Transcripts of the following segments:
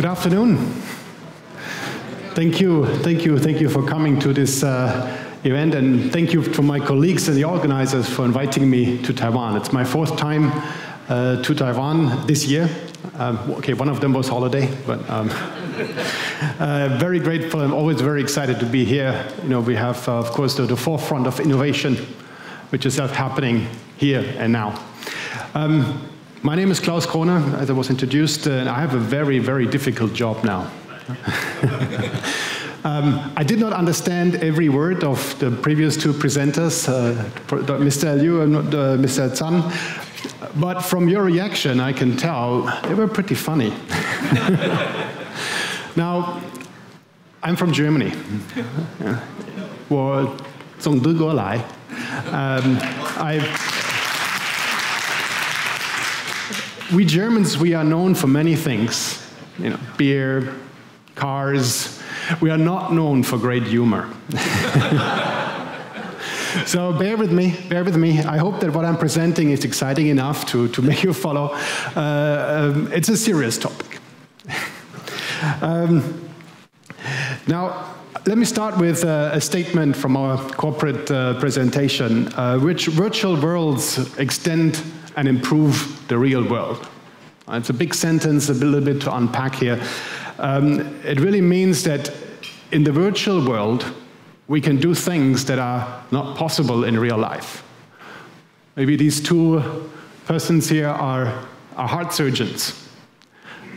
Good afternoon. Thank you for coming to this event, and thank you to my colleagues and the organizers for inviting me to Taiwan. It's my fourth time to Taiwan this year. Okay, one of them was holiday, but very grateful and always very excited to be here. You know, we have, of course, the forefront of innovation, which is happening here and now. My name is Klaus Kroner, as I was introduced, and I have a very, very difficult job now. I did not understand every word of the previous two presenters, Mr. Liu and Mr. Zhan, but from your reaction, I can tell they were pretty funny. Now, I'm from Germany. We Germans, we are known for many things, you know, beer, cars. We are not known for great humor. So bear with me. I hope that what I'm presenting is exciting enough to make you follow. It's a serious topic. Now, let me start with a statement from our corporate presentation, which virtual worlds extend and improve the real world. It's a big sentence, a little bit to unpack here. It really means that in the virtual world, we can do things that are not possible in real life. Maybe these two persons here are heart surgeons.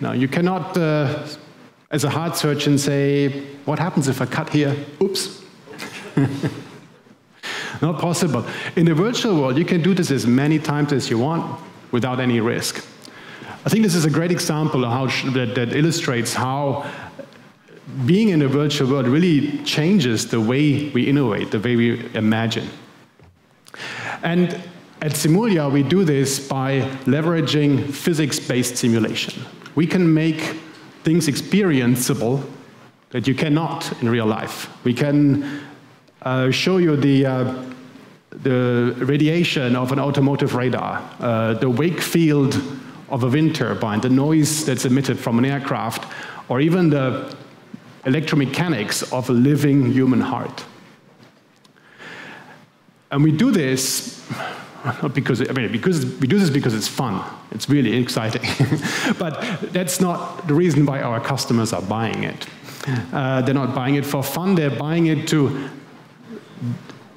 Now, you cannot, as a heart surgeon, say, what happens if I cut here? Oops. Not possible. In the virtual world, you can do this as many times as you want without any risk. I think this is a great example of how that illustrates how being in a virtual world really changes the way we innovate, the way we imagine. And at Simulia, we do this by leveraging physics-based simulation. We can make things experienceable that you cannot in real life. We can show you the radiation of an automotive radar, the wake field of a wind turbine, the noise that's emitted from an aircraft, or even the electromechanics of a living human heart. And we do this not because, because we do this because it's fun. It's really exciting. But that's not the reason why our customers are buying it. They're not buying it for fun, they're buying it to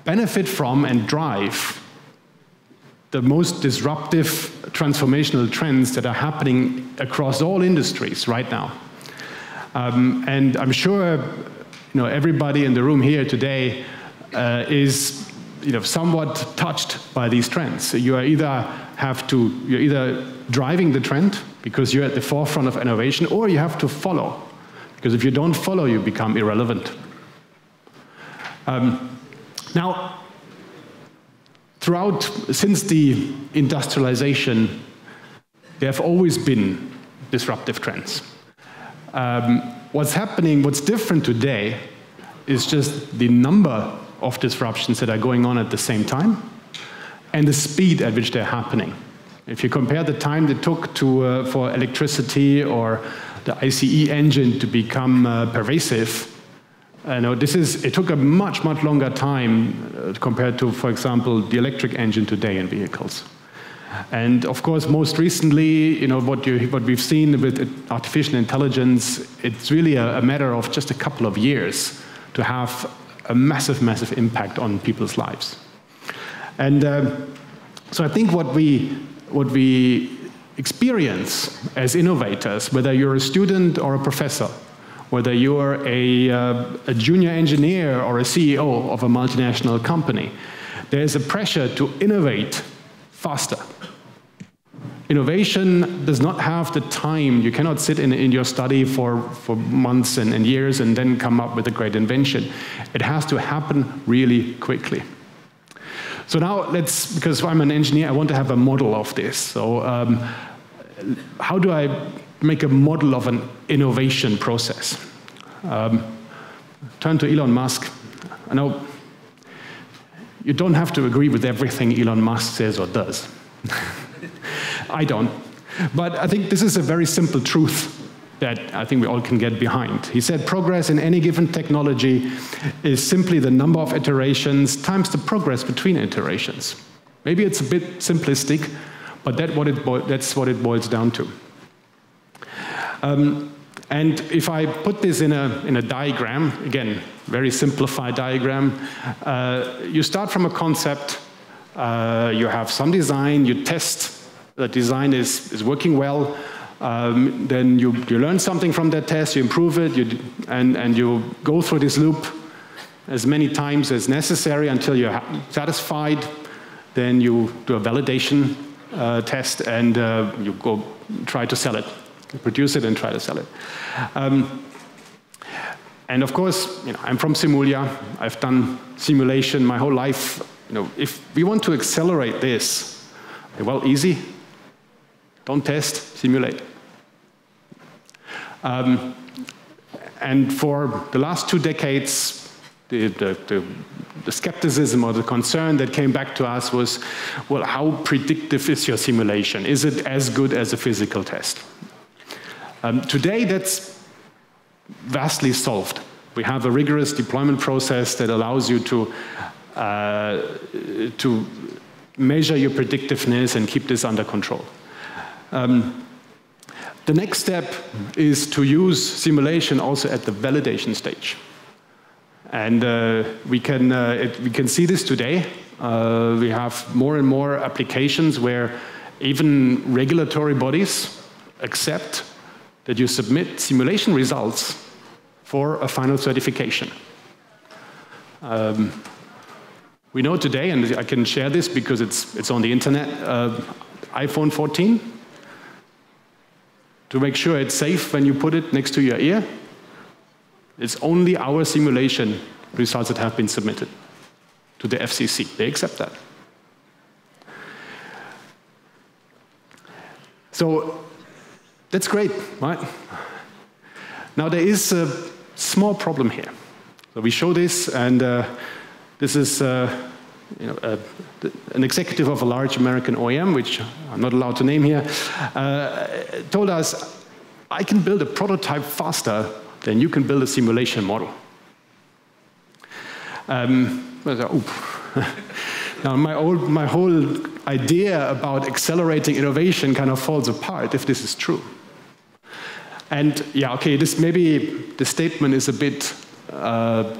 benefit from and drive the most disruptive transformational trends that are happening across all industries right now. And I'm sure everybody in the room here today is somewhat touched by these trends. So you're either driving the trend because you're at the forefront of innovation, or you have to follow. Because if you don't follow, you become irrelevant. Now, since the industrialization, there have always been disruptive trends. What's different today is just the number of disruptions that are going on at the same time and the speed at which they're happening. If you compare the time it took for electricity or the ICE engine to become pervasive, it took a much, much longer time compared to, for example, the electric engine today in vehicles. And of course, most recently, what we've seen with artificial intelligence, it's really a matter of just a couple of years to have a massive, massive impact on people's lives. And so I think what we experience as innovators, whether you're a student or a professor, whether you're a junior engineer or a CEO of a multinational company, there's a pressure to innovate faster. Innovation does not have the time. You cannot sit in your study for months and years and then come up with a great invention. It has to happen really quickly. So now because I'm an engineer, I want to have a model of this. So how do I make a model of an innovation process? Turn to Elon Musk. I know you don't have to agree with everything Elon Musk says or does. I don't. But I think this is a very simple truth. that I think we all can get behind. He said progress in any given technology is simply the number of iterations times the progress between iterations. Maybe it's a bit simplistic, but that's what it boils down to. And if I put this in a diagram, again, very simplified diagram, you start from a concept, you have some design, you test the design is working well, then you learn something from that test, you improve it, and you go through this loop as many times as necessary until you're satisfied. Then you do a validation test, and you go try to sell it. You produce it and try to sell it. And of course, I'm from Simulia. I've done simulation my whole life. If we want to accelerate this, well, easy. Don't test, simulate. And for the last 2 decades, the skepticism or the concern that came back to us was, well, how predictive is your simulation? Is it as good as a physical test? Today, that's vastly solved. We have a rigorous deployment process that allows you to measure your predictiveness and keep this under control. The next step is to use simulation also at the validation stage. And we can see this today. We have more and more applications where even regulatory bodies accept that you submit simulation results for a final certification. We know today, and I can share this because it's on the internet, iPhone 14, to make sure it's safe when you put it next to your ear, it's only our simulation results that have been submitted to the FCC. They accept that. So that's great, right? Now there is a small problem here. So we show this, and this is an executive of a large American OEM, which I'm not allowed to name here, told us, I can build a prototype faster than you can build a simulation model. Now my whole idea about accelerating innovation kind of falls apart if this is true. And yeah, okay, maybe the statement is a bit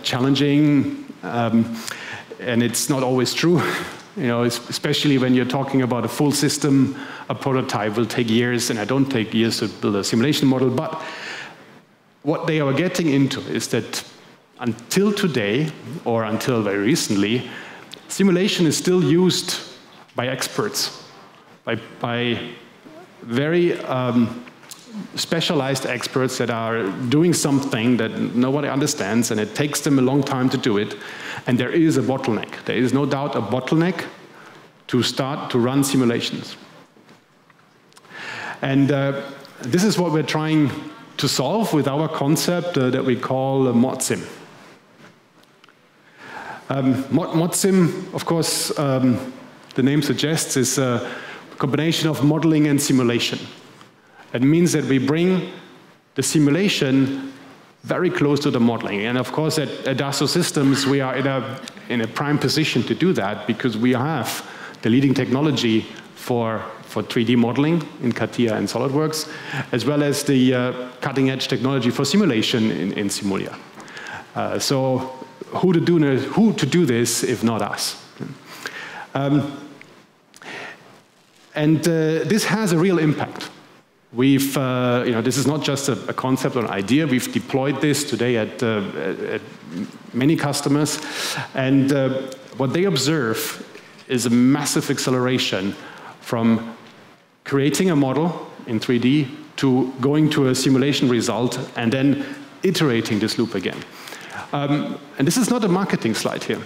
challenging, and it's not always true. Especially when you're talking about a full system, a prototype will take years, and I don't take years to build a simulation model. But what they are getting into is that until today, or until very recently, simulation is still used by experts, by very specialized experts that are doing something that nobody understands, and it takes them a long time to do it. And there is a bottleneck. There is no doubt a bottleneck to start to run simulations. And this is what we're trying to solve with our concept that we call Modsim. Modsim, of course, the name suggests, is a combination of modeling and simulation. It means that we bring the simulation very close to the modeling. And of course, at Dassault Systems, we are in a prime position to do that because we have the leading technology for 3D modeling in CATIA and SolidWorks, as well as the cutting-edge technology for simulation in Simulia. So who to do this if not us? This has a real impact. We've, this is not just a concept or an idea. We've deployed this today at many customers, and what they observe is a massive acceleration from creating a model in 3D to going to a simulation result and then iterating this loop again. And this is not a marketing slide here.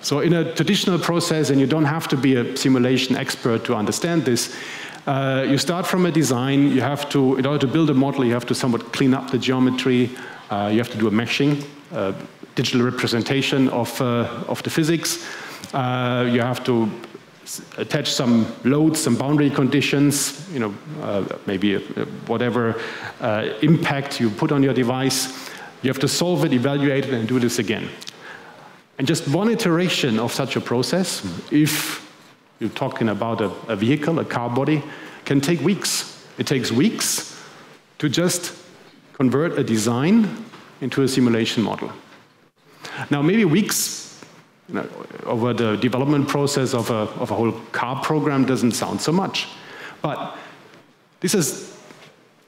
So in a traditional process, and you don't have to be a simulation expert to understand this, you start from a design. You have to, in order to build a model, you have to somewhat clean up the geometry. You have to do a meshing, digital representation of the physics. You have to attach some loads, some boundary conditions, maybe whatever impact you put on your device. You have to solve it, evaluate it, and do this again. And just one iteration of such a process, if you're talking about a vehicle, a car body, can take weeks. It takes weeks to just convert a design into a simulation model. Now, maybe weeks over the development process of a whole car program doesn't sound so much. But this is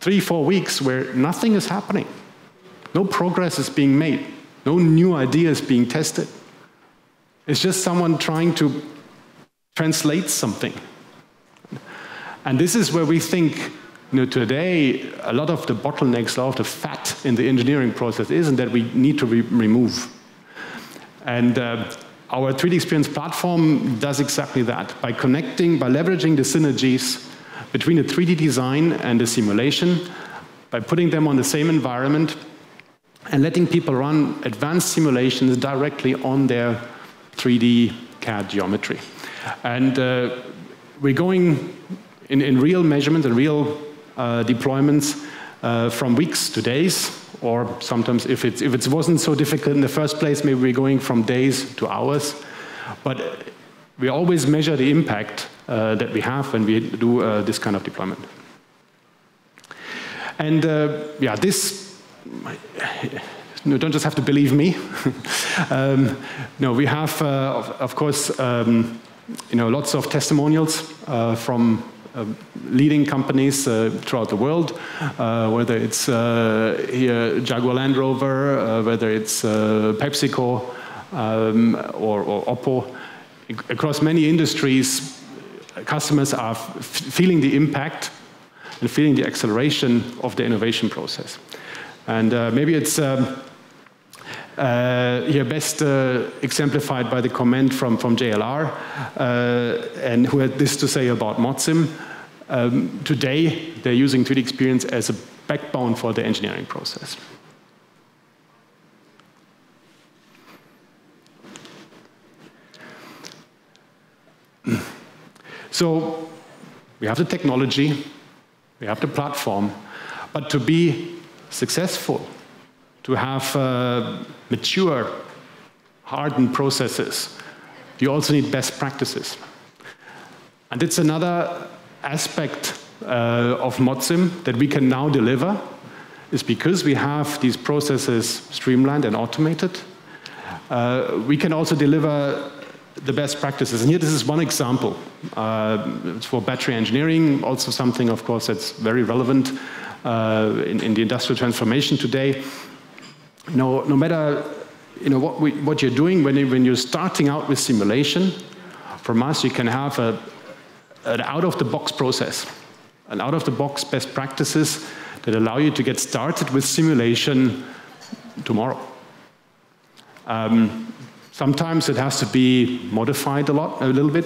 3-4 weeks where nothing is happening. No progress is being made. No new ideas being tested. It's just someone trying to translate something. And this is where we think, today, a lot of the bottlenecks, a lot of the fat in the engineering process is, and that we need to remove. And our 3D Experience platform does exactly that. By connecting, by leveraging the synergies between the 3D design and the simulation, by putting them on the same environment, and letting people run advanced simulations directly on their 3D CAD geometry. And we're going in real measurements and real deployments from weeks to days, or sometimes if it wasn't so difficult in the first place, maybe we're going from days to hours. But we always measure the impact that we have when we do this kind of deployment. And yeah, this, you don't just have to believe me. No, we have, of course, lots of testimonials from leading companies throughout the world, whether it's here Jaguar Land Rover, whether it's PepsiCo or Oppo. Across many industries, customers are feeling the impact and feeling the acceleration of the innovation process. And maybe it's here best exemplified by the comment from JLR, and who had this to say about Modsim. Today, they're using 3D Experience as a backbone for the engineering process. So we have the technology, we have the platform, but to be successful, to have mature, hardened processes, you also need best practices. And it's another aspect of Modsim that we can now deliver, is because we have these processes streamlined and automated, we can also deliver the best practices. And here, this is one example. It's for battery engineering, also something, of course, that's very relevant in the industrial transformation today. No matter what you're doing, when you're starting out with simulation, from us you can have an out-of-the-box process, an out-of-the-box best practices that allow you to get started with simulation tomorrow. Sometimes it has to be modified a little bit,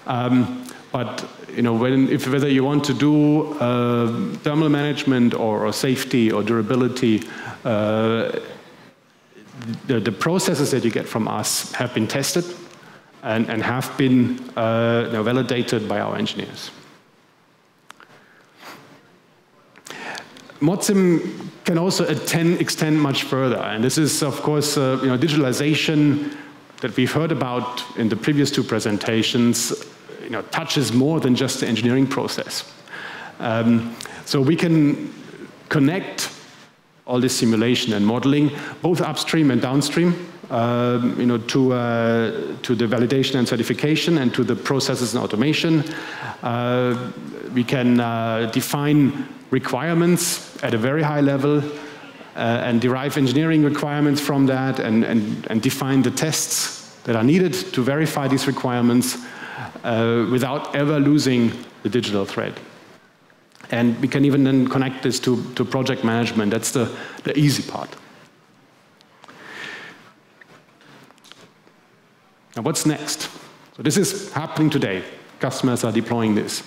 but whether you want to do thermal management or safety or durability, the processes that you get from us have been tested and have been validated by our engineers. Modsim can also extend much further, and this is, of course, digitalization that we've heard about in the previous two presentations. Touches more than just the engineering process. So we can connect all this simulation and modeling, both upstream and downstream, to the validation and certification and to the processes and automation. We can define requirements at a very high level and derive engineering requirements from that and define the tests that are needed to verify these requirements without ever losing the digital thread. And we can even then connect this to project management. That's the easy part. Now what's next? So this is happening today. Customers are deploying this.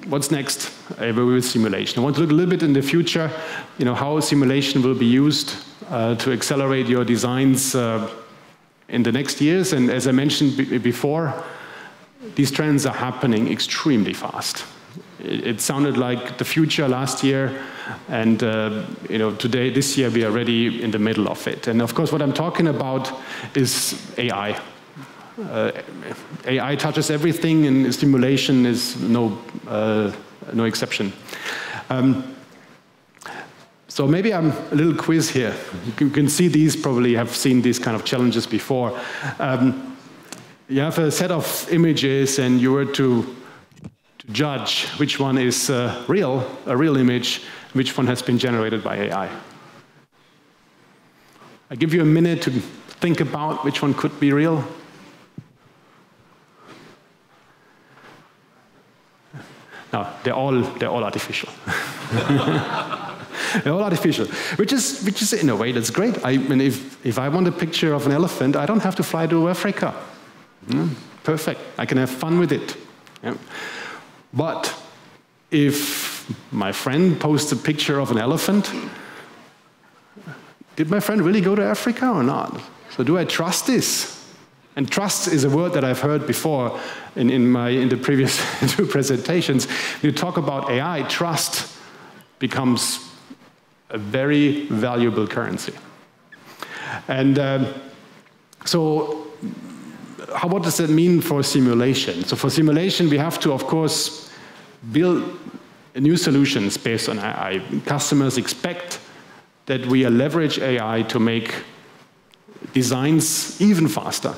What's next with simulation? I want to look a little bit in the future, how simulation will be used to accelerate your designs in the next years. And as I mentioned before, these trends are happening extremely fast. It sounded like the future last year, and this year we are already in the middle of it. And of course, what I'm talking about is AI. AI touches everything, and simulation is no exception. So maybe I'm a little quiz here. You can see these, probably have seen these kind of challenges before. You have a set of images, and you were to judge which one is a real image, which one has been generated by AI. I give you a minute to think about which one could be real. No, they're all artificial. They're all artificial, which is in a way that's great. I mean, if I want a picture of an elephant, I don't have to fly to Africa. Perfect. I can have fun with it. Yeah. But if my friend posts a picture of an elephant, did my friend really go to Africa or not? So do I trust this? And trust is a word that I've heard before in the previous two presentations. When you talk about AI, trust becomes a very valuable currency. And so what does that mean for simulation? So for simulation, we have to, of course, build new solutions based on AI. Customers expect that we leverage AI to make designs even faster,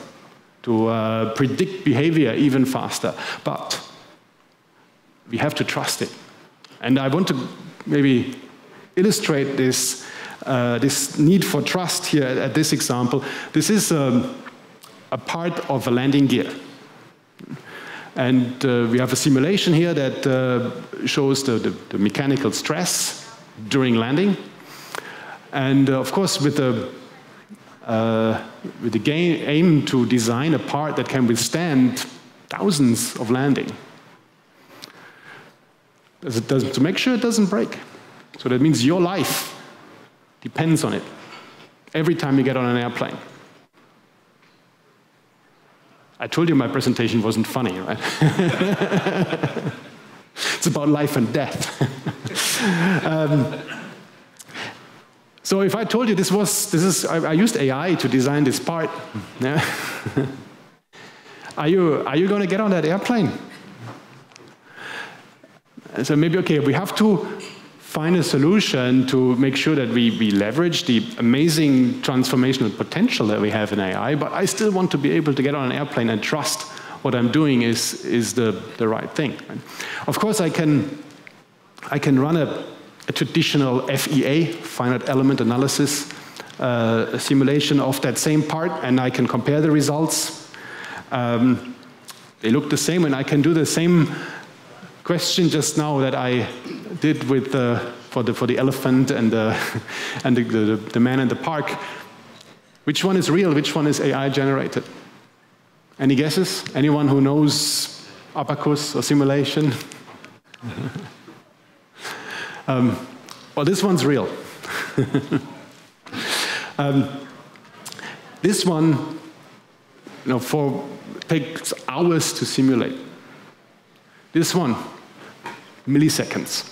to predict behavior even faster. But we have to trust it. And I want to maybe illustrate this, this need for trust here at this example. This is a part of a landing gear. And we have a simulation here that shows the mechanical stress during landing. And of course, with the aim to design a part that can withstand thousands of landing, to make sure it doesn't break. So that means your life depends on it every time you get on an airplane. I told you my presentation wasn't funny, right? It's about life and death. So if I told you I used AI to design this part, yeah? Are you going to get on that airplane? So maybe, okay, we have to find a solution to make sure that we leverage the amazing transformational potential that we have in AI, but I still want to be able to get on an airplane and trust what I'm doing is the right thing. Of course, I can run a traditional FEA, finite element analysis, a simulation of that same part, and I can compare the results. They look the same, and I can do the same question just now that I did with for the elephant and the man in the park. Which one is real? Which one is AI generated? Any guesses? Anyone who knows abacus or simulation? Well, this one's real. This one, takes hours to simulate. This one, milliseconds.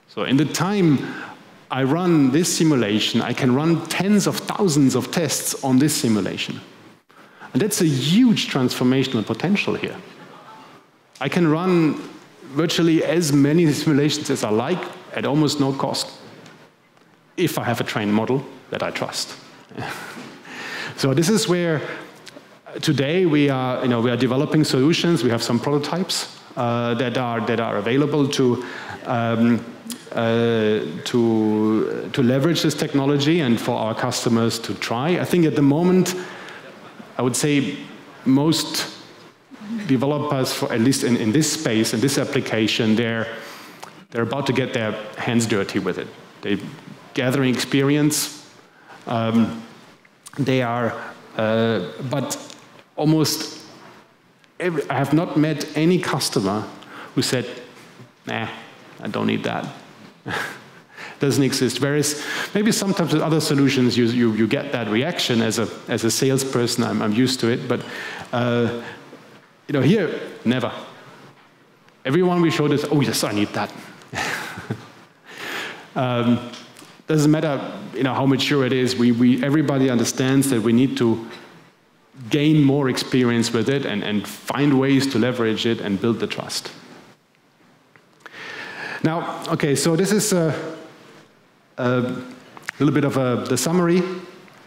So in the time I run this simulation, I can run tens of thousands of tests on this simulation. And that's a huge transformational potential here. I can run virtually as many simulations as I like at almost no cost, if I have a trained model that I trust. So this is where today we are developing solutions. We have some prototypes that are available to leverage this technology and for our customers to try. I think at the moment, I would say most developers, at least in this space, in this application, they're about to get their hands dirty with it. They're gathering experience. But almost I have not met any customer who said, nah, I don't need that. Doesn't exist. Whereas maybe sometimes with other solutions you get that reaction as a salesperson. I'm used to it, but here, never. Everyone we showed is, oh yes, I need that. Doesn't matter how mature it is, everybody understands that we need to gain more experience with it and find ways to leverage it and build the trust. Now, okay, so this is a little bit of the summary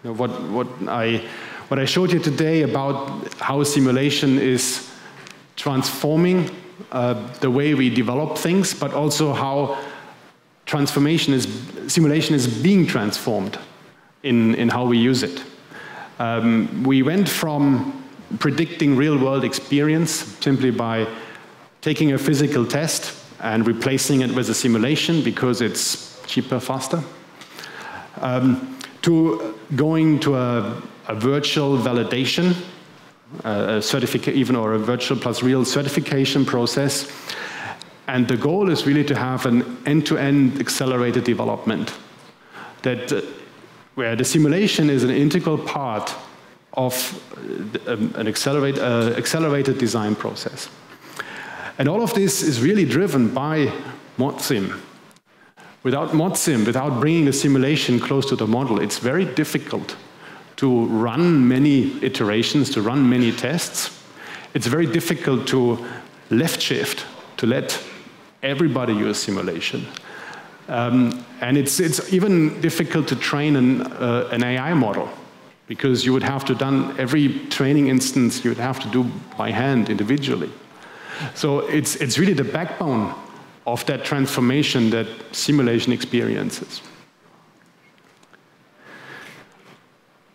of what I showed you today about how simulation is transforming the way we develop things, but also how simulation is being transformed in how we use it. We went from predicting real-world experience simply by taking a physical test and replacing it with a simulation because it's cheaper, faster, to going to a virtual validation, or a virtual plus real certification process. And the goal is really to have an end-to-end accelerated development where the simulation is an integral part of an accelerated design process. And all of this is really driven by Modsim. Without Modsim, without bringing a simulation close to the model, it's very difficult to run many iterations, to run many tests. It's very difficult to left shift, to let everybody use simulation. And it's even difficult to train an AI model, because you would have to done every training instance you would have to do by hand individually. So it's really the backbone of that transformation that simulation experiences.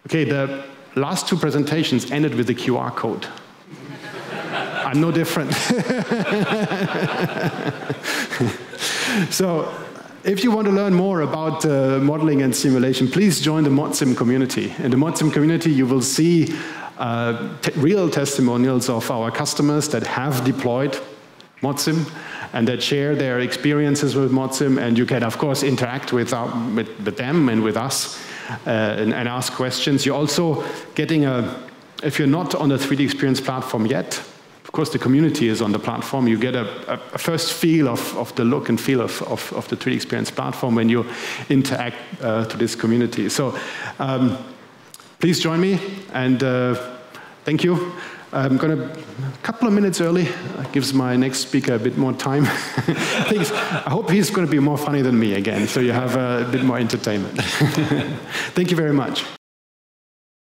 Okay, the last two presentations ended with the QR code. I'm no different. So, if you want to learn more about modeling and simulation, please join the Modsim community. In the Modsim community, you will see real testimonials of our customers that have deployed Modsim and that share their experiences with Modsim, and you can, of course, interact with them and with us and ask questions. You're also getting if you're not on the 3D Experience platform yet, of course, the community is on the platform. You get a first feel of the look and feel of the 3D Experience platform when you interact to this community. So please join me, and thank you. I'm going to, a couple of minutes early, gives my next speaker a bit more time. I hope he's going to be more funny than me again, so you have a bit more entertainment. Thank you very much.